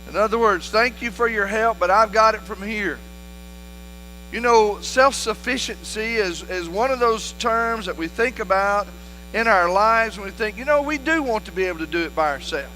In other words, thank you for your help, but I've got it from here. You know, self-sufficiency is one of those terms that we think about in our lives when we think, you know, we do want to be able to do it by ourselves.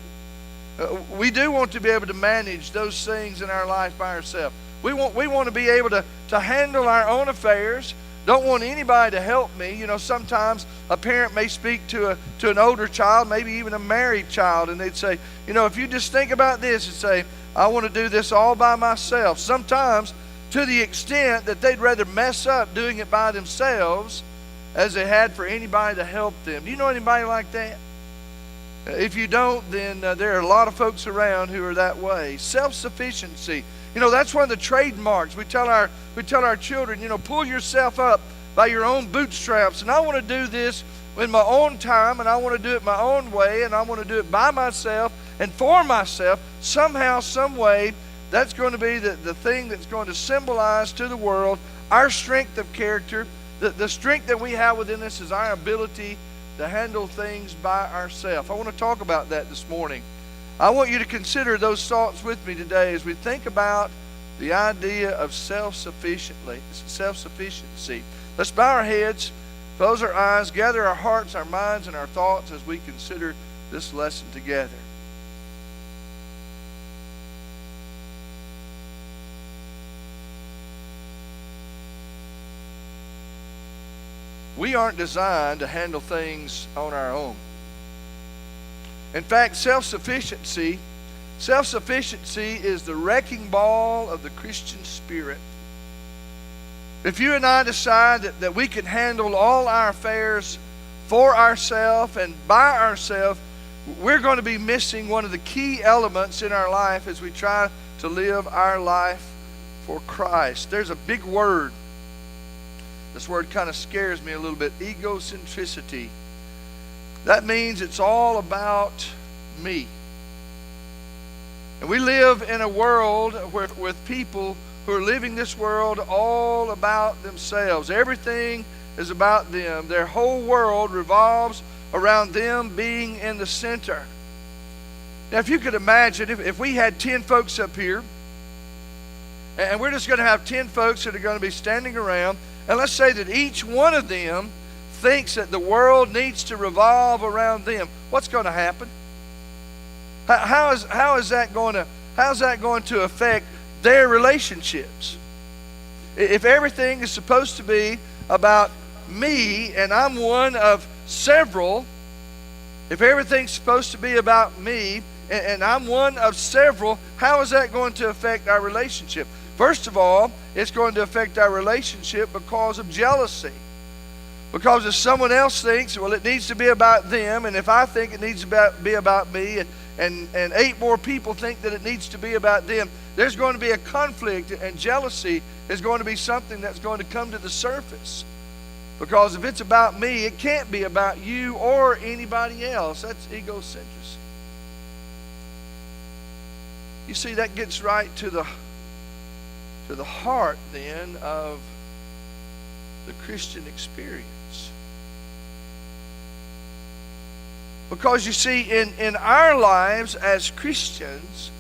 We do want to be able to manage those things in our life by ourselves. We want to be able to handle our own affairs. Don't want anybody to help me. You know, sometimes a parent may speak to an older child, maybe even a married child, and they'd say, you know, if you just think about this and say, I want to do this all by myself. Sometimes to the extent that they'd rather mess up doing it by themselves as they had for anybody to help them. Do you know anybody like that? If you don't, then there are a lot of folks around who are that way. Self-sufficiency. You know, that's one of the trademarks. We tell our children, you know, pull yourself up by your own bootstraps. And I want to do this in my own time, and I want to do it my own way, and I want to do it by myself and for myself. Somehow, some way, that's going to be the thing that's going to symbolize to the world our strength of character. The strength that we have within us is our ability to handle things by ourselves. I want to talk about that this morning. I want you to consider those thoughts with me today as we think about the idea of self-sufficiency. Let's bow our heads, close our eyes, gather our hearts, our minds, and our thoughts as we consider this lesson together. We aren't designed to handle things on our own. In fact, self-sufficiency is the wrecking ball of the Christian spirit. If you and I decide that we can handle all our affairs for ourselves and by ourselves, we're going to be missing one of the key elements in our life as we try to live our life for Christ. There's a big word. This word kind of scares me a little bit. Egocentricity. That means it's all about me. And we live in a world with people who are living this world all about themselves. Everything is about them. Their whole world revolves around them being in the center. Now, if you could imagine, if we had 10 folks up here, and we're just going to have 10 folks that are going to be standing around, and let's say that each one of them thinks that the world needs to revolve around them, what's going to happen? How is that going to affect their relationships? If everything is supposed to be about me and I'm one of several, if everything's supposed to be about me and I'm one of several, how is that going to affect our relationship? First of all, it's going to affect our relationship because of jealousy. Because if someone else thinks, well, it needs to be about them, and if I think it needs to be about me, and 8 more people think that it needs to be about them, there's going to be a conflict, and jealousy is going to be something that's going to come to the surface. Because if it's about me, it can't be about you or anybody else. That's egocentrism. You see, that gets right to the heart then of the Christian experience. Because you see, in our lives as Christians,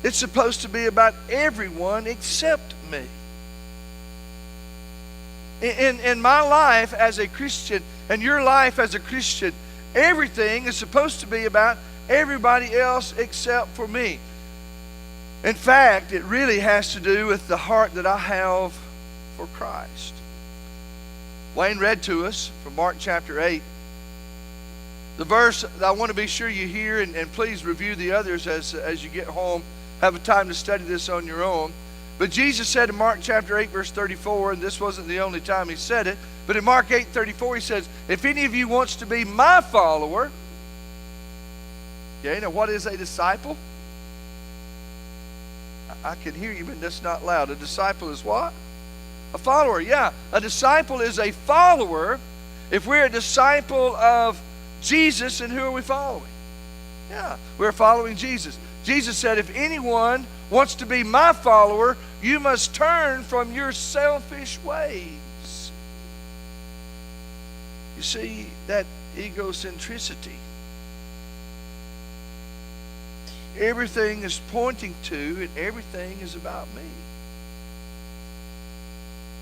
it's supposed to be about everyone except me. In my life as a Christian and your life as a Christian, everything is supposed to be about everybody else except for me. In fact, it really has to do with the heart that I have for Christ. Wayne read to us from Mark chapter 8. The verse that I want to be sure you hear, and please review the others as you get home. Have a time to study this on your own. But Jesus said in Mark chapter 8, verse 34, and this wasn't the only time he said it, but in Mark 8:34 he says, if any of you wants to be my follower, okay, now what is a disciple? I can hear you, but that's not loud. A disciple is what? A follower, yeah. A disciple is a follower. If we're a disciple of Jesus, then who are we following? Yeah, we're following Jesus. Jesus said, if anyone wants to be my follower, you must turn from your selfish ways. You see, that egocentricity. everything is pointing to, and everything is about me.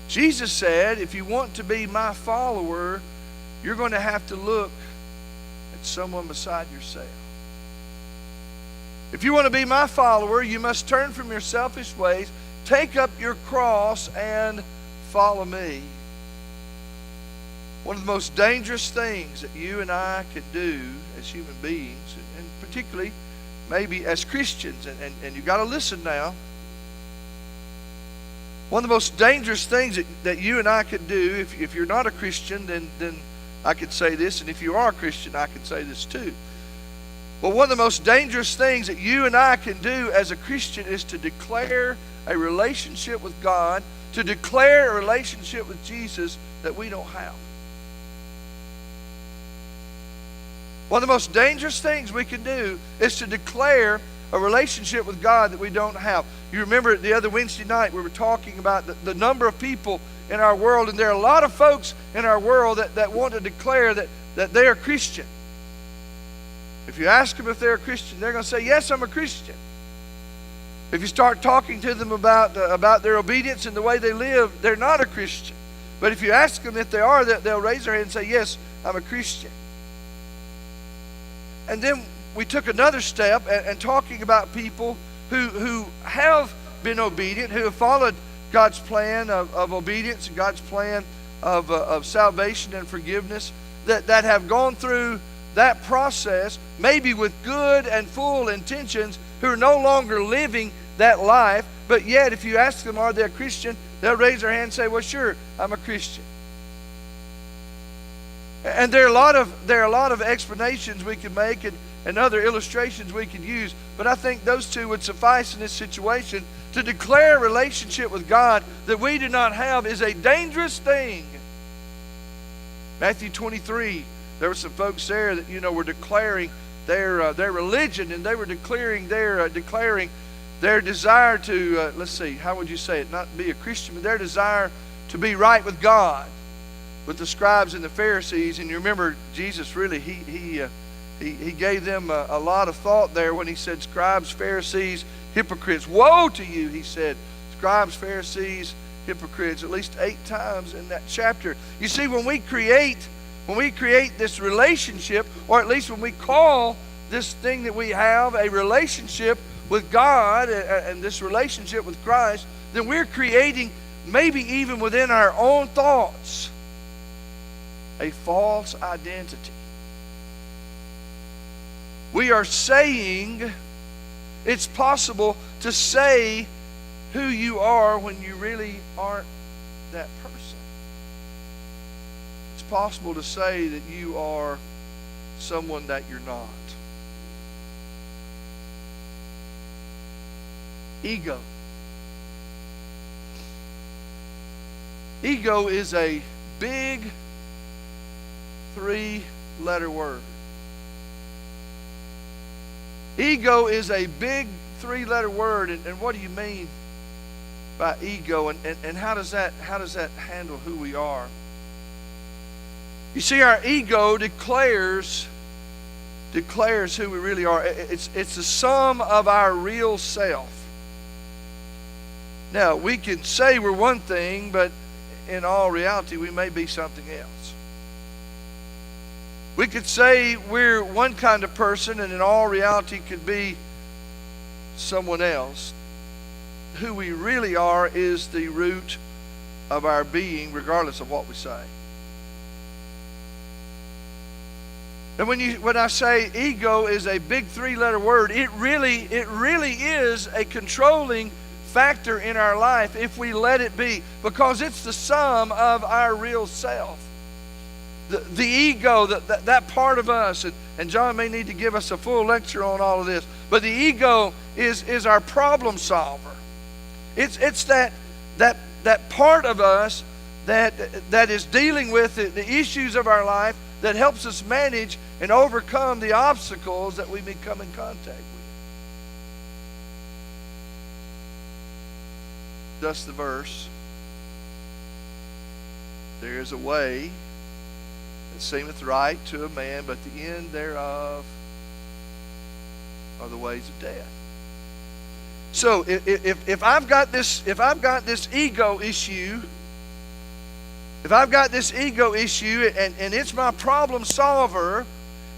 Jesus said, if you want to be my follower, you're going to have to look at someone beside yourself. If you want to be my follower, you must turn from your selfish ways, take up your cross, and follow me. One of the most dangerous things that you and I could do as human beings, and particularly maybe as Christians, and you've got to listen now. One of the most dangerous things that you and I could do, if you're not a Christian, then I could say this, and if you are a Christian, I can say this too. But one of the most dangerous things that you and I can do as a Christian is to declare a relationship with God, to declare a relationship with Jesus that we don't have. One of the most dangerous things we can do is to declare a relationship with God that we don't have. You remember the other Wednesday night we were talking about the number of people in our world, and there are a lot of folks in our world that want to declare that they are Christian. If you ask them if they're a Christian, they're going to say, yes, I'm a Christian. If you start talking to them about their obedience and the way they live, they're not a Christian. But if you ask them if they are, they'll raise their hand and say, yes, I'm a Christian. And then we took another step and talking about people who have been obedient, who have followed God's plan of obedience and God's plan of salvation and forgiveness, that have gone through that process, maybe with good and full intentions, who are no longer living that life, but yet if you ask them, are they a Christian, they'll raise their hand and say, well, sure, I'm a Christian. And there are a lot of explanations we can make and other illustrations we could use, but I think those two would suffice in this situation. To declare a relationship with God that we do not have is a dangerous thing. Matthew 23, there were some folks there that were declaring their religion, and they were declaring their desire to let's see, how would you say it? Not be a Christian, but their desire to be right with God, with the scribes and the Pharisees. And you remember Jesus really he gave them a lot of thought there when he said, scribes, Pharisees, hypocrites. Woe to you, he said, scribes, Pharisees, hypocrites, at least 8 times in that chapter. You see, when we create this relationship, or at least when we call this thing that we have a relationship with God and this relationship with Christ, then we're creating, maybe even within our own thoughts, a false identity. We are saying, it's possible to say who you are when you really aren't that person. It's possible to say that you are someone that you're not. Ego. Ego is a big 3-letter word. Ego is a big 3-letter word, and what do you mean by ego, and how does that handle who we are? You see, our ego declares who we really are. It's the sum of our real self. Now, we can say we're one thing, but in all reality, we may be something else. We could say we're one kind of person, and in all reality could be someone else. Who we really are is the root of our being, regardless of what we say. And when I say ego is a big 3-letter word, it really is a controlling factor in our life if we let it be, because it's the sum of our real self. The ego, that part of us, and John may need to give us a full lecture on all of this, but the ego is our problem solver. It's that part of us that is dealing with the issues of our life, that helps us manage and overcome the obstacles that we become in contact with. Thus the verse, there is a way that seemeth right to a man, but the end thereof are the ways of death. So if I've got this ego issue, and it's my problem solver,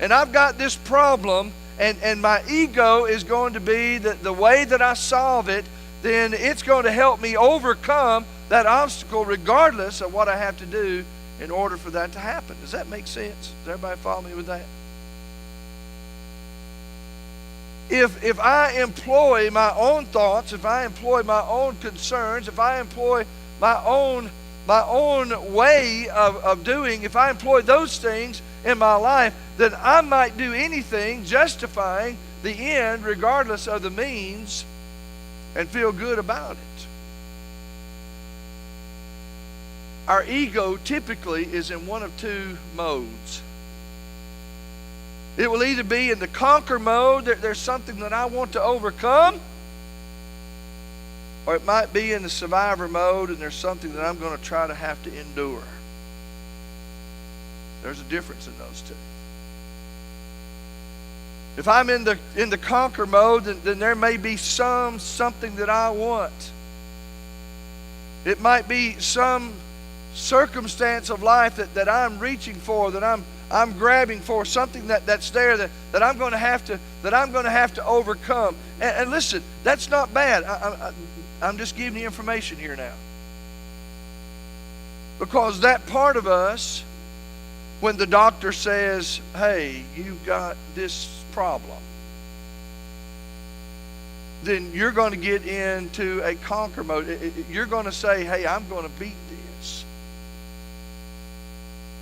and I've got this problem, and my ego is going to be the way that I solve it, then it's going to help me overcome that obstacle regardless of what I have to do in order for that to happen. Does that make sense? Does everybody follow me with that? If I employ my own thoughts, if I employ my own concerns, if I employ my own way of doing, if I employ those things in my life, then I might do anything justifying the end regardless of the means and feel good about it. Our ego typically is in one of two modes. It will either be in the conquer mode, that there's something that I want to overcome, or it might be in the survivor mode and there's something that I'm going to try to have to endure. There's a difference in those two. If I'm in the conquer mode, then there may be something that I want. It might be some circumstance of life that I'm reaching for, that I'm grabbing for, something that's there that I'm going to have to overcome. And listen, that's not bad. I'm just giving you information here now. Because that part of us, when the doctor says, hey, you've got this problem, then you're going to get into a conquer mode. You're going to say, hey, I'm going to beat this.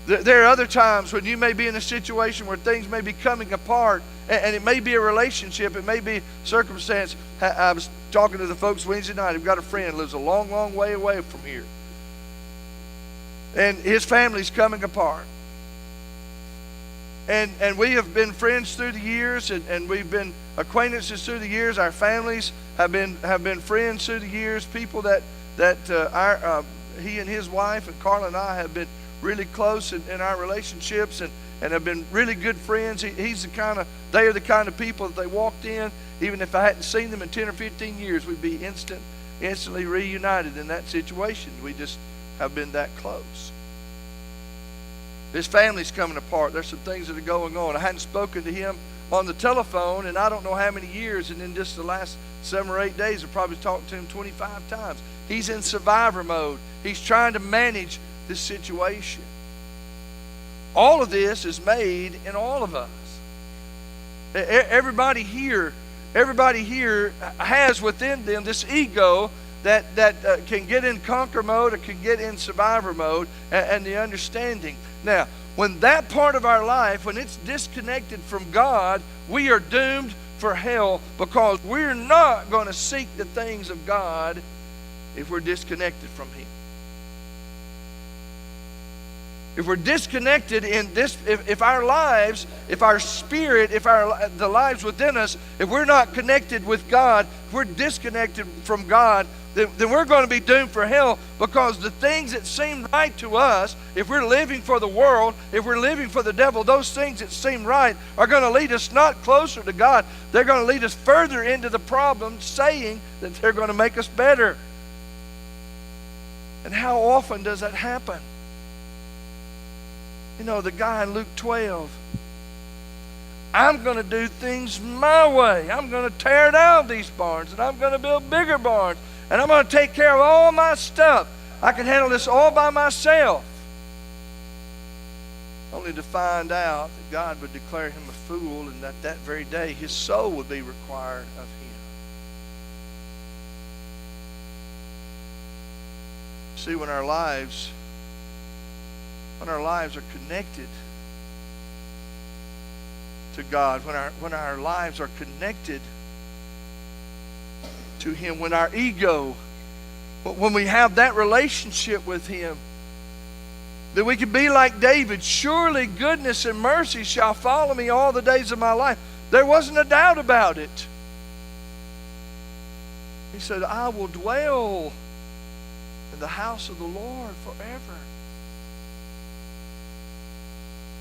There are other times when you may be in a situation where things may be coming apart, and it may be a relationship, it may be a circumstance. I was talking to the folks Wednesday night. I've got a friend who lives a long, long way away from here. And his family's coming apart. And we have been friends through the years, and we've been acquaintances through the years. Our families have been friends through the years. People that he and his wife and Carla and I have been really close in our relationships, and have been really good friends. They are the kind of people that they walked in, even if I hadn't seen them in 10 or 15 years, we'd be instantly reunited in that situation. We just have been that close. His family's coming apart. There's some things that are going on. I hadn't spoken to him on the telephone in I don't know how many years, and in just the last 7 or 8 days, I've probably talked to him 25 times. He's in survivor mode. He's trying to manage this situation. All of this is made in all of us. Everybody here has within them this ego that can get in conquer mode or can get in survivor mode, and the understanding. Now, when that part of our life, when it's disconnected from God, we are doomed for hell, because we're not going to seek the things of God if we're disconnected from Him. If we're disconnected in this, if our lives, if our spirit, the lives within us, if we're not connected with God, if we're disconnected from God, then we're going to be doomed for hell, because the things that seem right to us, if we're living for the world, if we're living for the devil, those things that seem right are going to lead us not closer to God. They're going to lead us further into the problem, saying that they're going to make us better. And how often does that happen? You know, the guy in Luke 12, I'm going to do things my way. I'm going to tear down these barns, and I'm going to build bigger barns, and I'm going to take care of all my stuff. I can handle this all by myself. Only to find out that God would declare him a fool, and that very day his soul would be required of him. See, when our lives are connected to God, when our lives are connected to Him, when our ego, when we have that relationship with Him, that we can be like David. Surely goodness and mercy shall follow me all the days of my life. There wasn't a doubt about it. He said, I will dwell in the house of the Lord forever.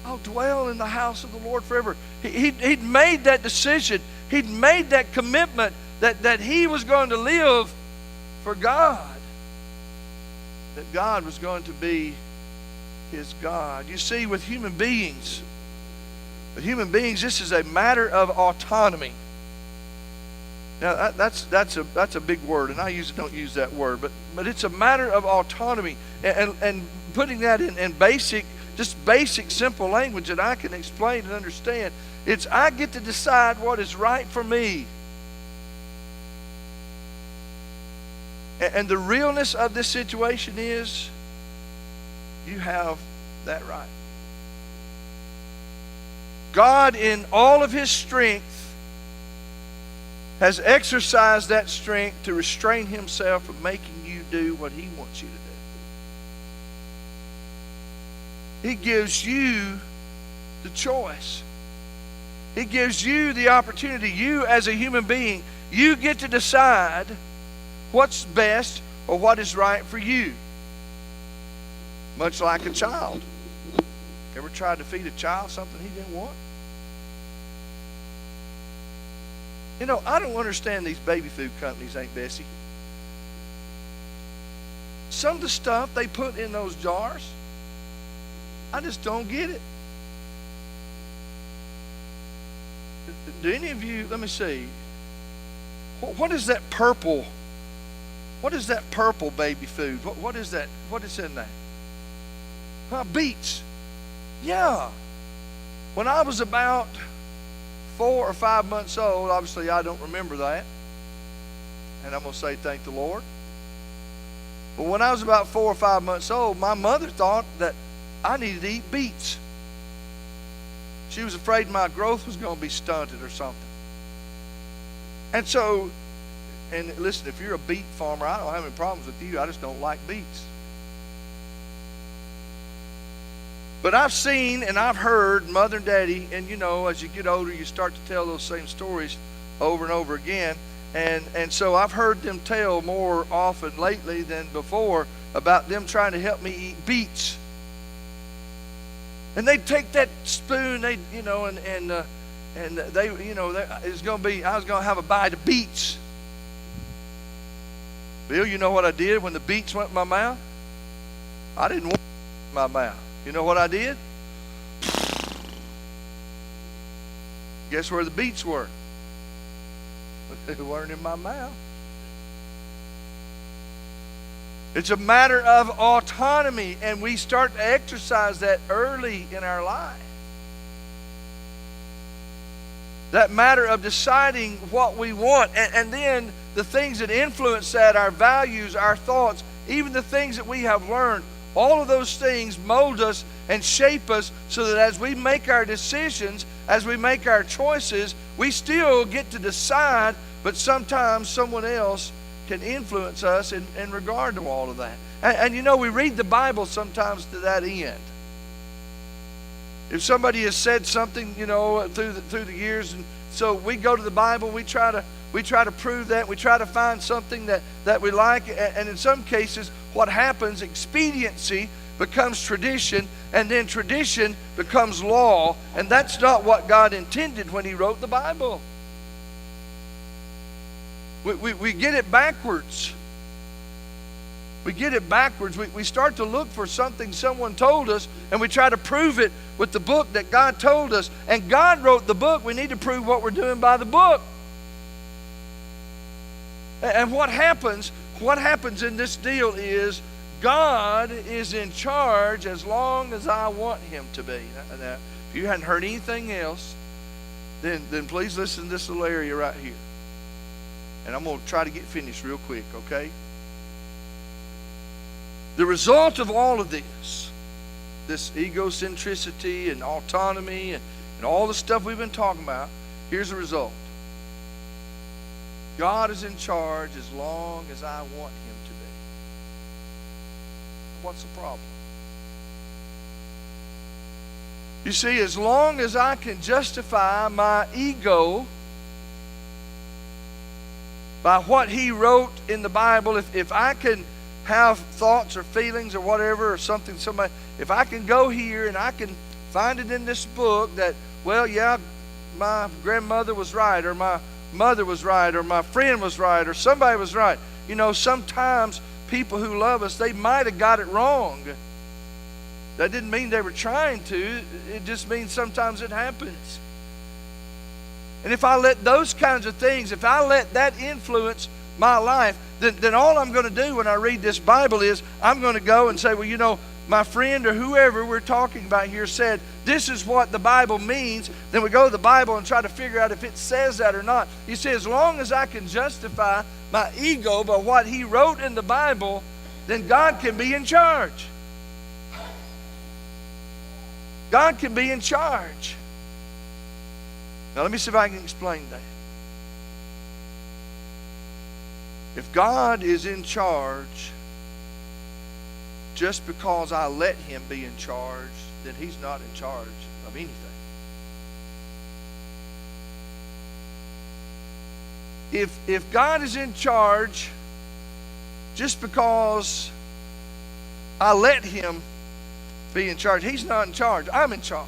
I'll dwell in the house of the Lord forever. He'd made that decision. He'd made that commitment that he was going to live for God, that God was going to be his God. You see, with human beings, this is a matter of autonomy. Now, that's a big word, and I usually don't use that word, but it's a matter of autonomy. And putting that in basic, simple language that I can explain and understand, it's I get to decide what is right for me. And the realness of this situation is, you have that right. God, in all of his strength, has exercised that strength to restrain himself from making you do what he wants you to do. He gives you the choice. He gives you the opportunity. You, as a human being, you get to decide what's best or what is right for you. Much like a child. Ever tried to feed a child something he didn't want? You know, I don't understand these baby food companies, Aunt Bessie. Some of the stuff they put in those jars, I just don't get it. Do any of you, let me see, what is that purple? What is that purple baby food? What is that? What is in that? Beets. Yeah. When I was about 4 or 5 months old, obviously I don't remember that, and I'm going to say thank the Lord. But when I was about 4 or 5 months old, my mother thought that I needed to eat beets. She was afraid my growth was going to be stunted or something. And so, and listen, if you're a beet farmer, I don't have any problems with you. I just don't like beets. But I've seen and I've heard Mother and Daddy, and you know, as you get older, you start to tell those same stories over and over again. And so I've heard them tell more often lately than before about them trying to help me eat beets. And they'd take that spoon, they, you know, and they, you know, it's going to be, I was going to have a bite of beets. Bill, you know what I did when the beets went in my mouth? I didn't want it in my mouth. You know what I did? Guess where the beets were? They weren't in my mouth. It's a matter of autonomy, and we start to exercise that early in our life. That matter of deciding what we want, and then the things that influence that, our values, our thoughts, even the things that we have learned, all of those things mold us and shape us so that as we make our decisions, as we make our choices, we still get to decide, but sometimes someone else can influence us in regard to all of that. And you know, we read the Bible sometimes to that end. If somebody has said something, you know, through the years, and so we go to the Bible, we try to prove that, we try to find something that we like, and in some cases, what happens, expediency becomes tradition, and then tradition becomes law, and that's not what God intended when He wrote the Bible. We get it backwards. We get it backwards. We start to look for something someone told us, and we try to prove it with the book that God told us. And God wrote the book. We need to prove what we're doing by the book. And what happens in this deal is God is in charge as long as I want Him to be. Now, if you hadn't heard anything else, then please listen to this little area right here. And I'm going to try to get finished real quick, okay? The result of all of this egocentricity and autonomy and all the stuff we've been talking about, here's the result. God is in charge as long as I want Him to be. What's the problem? You see, as long as I can justify my ego by what He wrote in the Bible, if I can have thoughts or feelings or whatever, or something, somebody, if I can go here and I can find it in this book that, well, yeah, my grandmother was right, or my mother was right, or my friend was right, or somebody was right. You know, sometimes people who love us, they might have got it wrong. That didn't mean they were trying to. It just means sometimes it happens. And if I let those kinds of things, if I let that influence my life, then all I'm going to do when I read this Bible is I'm going to go and say, well, you know, my friend or whoever we're talking about here said, this is what the Bible means. Then we go to the Bible and try to figure out if it says that or not. You see, as long as I can justify my ego by what he wrote in the Bible, then God can be in charge. God can be in charge. Now let me see if I can explain that. If God is in charge, just because I let him be in charge, then he's not in charge of anything. If God is in charge, just because I let him be in charge, he's not in charge. I'm in charge.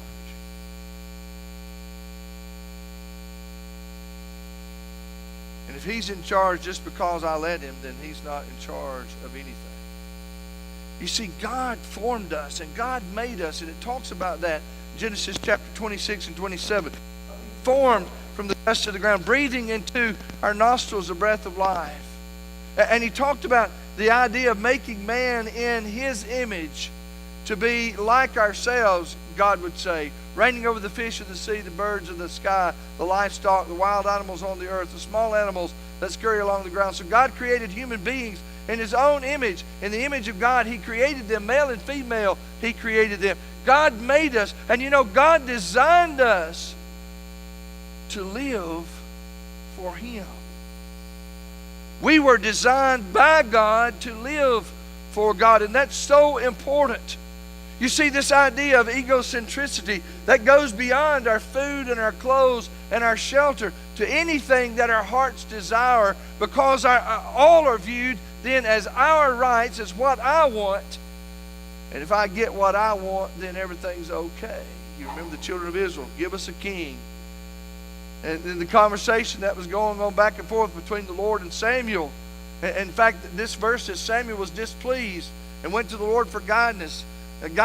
And if he's in charge just because I let him, then he's not in charge of anything. You see, God formed us and God made us, and it talks about that in Genesis chapter 26 and 27. Formed from the dust of the ground, breathing into our nostrils the breath of life. And he talked about the idea of making man in his image to be like ourselves, God would say, reigning over the fish of the sea, the birds of the sky, the livestock, the wild animals on the earth, the small animals that scurry along the ground. So God created human beings in his own image. In the image of God, he created them, male and female, he created them. God made us, and you know, God designed us to live for him. We were designed by God to live for God, and that's so important. You see, this idea of egocentricity that goes beyond our food and our clothes and our shelter to anything that our hearts desire, because all are viewed then as our rights, as what I want. And if I get what I want, then everything's okay. You remember the children of Israel, give us a king. And in the conversation that was going on back and forth between the Lord and Samuel, in fact, this verse says Samuel was displeased and went to the Lord for guidance, and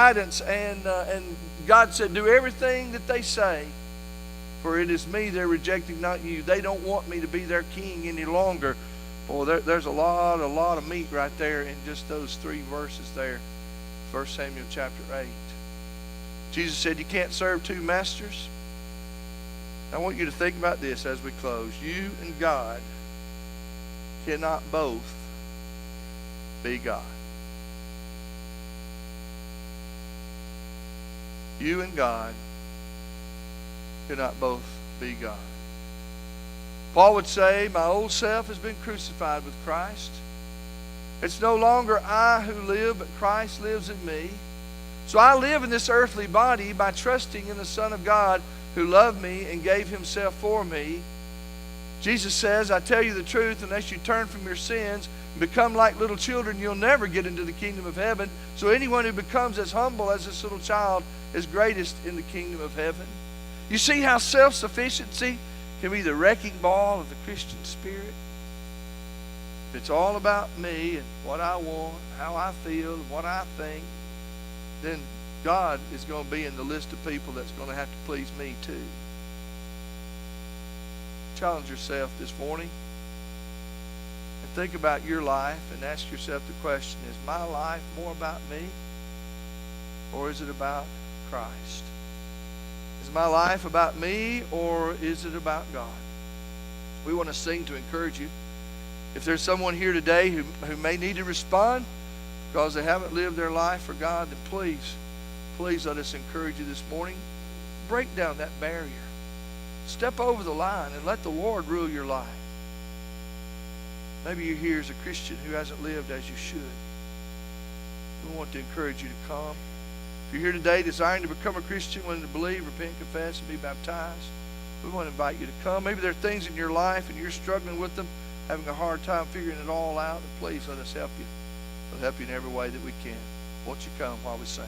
God said, do everything that they say, for it is me they're rejecting, not you. They don't want me to be their king any longer. Boy, there's a lot of meat right there in just those 3 verses there. 1 Samuel chapter 8. Jesus said you can't serve 2 masters. I want you to think about this as we close. You and God cannot both be God. You and God cannot both be God. Paul would say, my old self has been crucified with Christ. It's no longer I who live, but Christ lives in me. So I live in this earthly body by trusting in the Son of God who loved me and gave himself for me. Jesus says, I tell you the truth, unless you turn from your sins and become like little children, you'll never get into the kingdom of heaven. So anyone who becomes as humble as this little child is greatest in the kingdom of heaven. You see how self-sufficiency can be the wrecking ball of the Christian spirit? If it's all about me and what I want, how I feel, and what I think, then God is going to be in the list of people that's going to have to please me too. Challenge yourself this morning and think about your life and ask yourself the question, is my life more about me or is it about Christ? Is my life about me or is it about God? We want to sing to encourage you. If there's someone here today who may need to respond because they haven't lived their life for God, then please let us encourage you this morning. Break down that barrier. Step over the line and let the Lord rule your life. Maybe you're here as a Christian who hasn't lived as you should. We want to encourage you to come. If you're here today desiring to become a Christian, willing to believe, repent, confess, and be baptized, we want to invite you to come. Maybe there are things in your life and you're struggling with them, having a hard time figuring it all out. And please let us help you. We'll help you in every way that we can. Won't you come while we sing?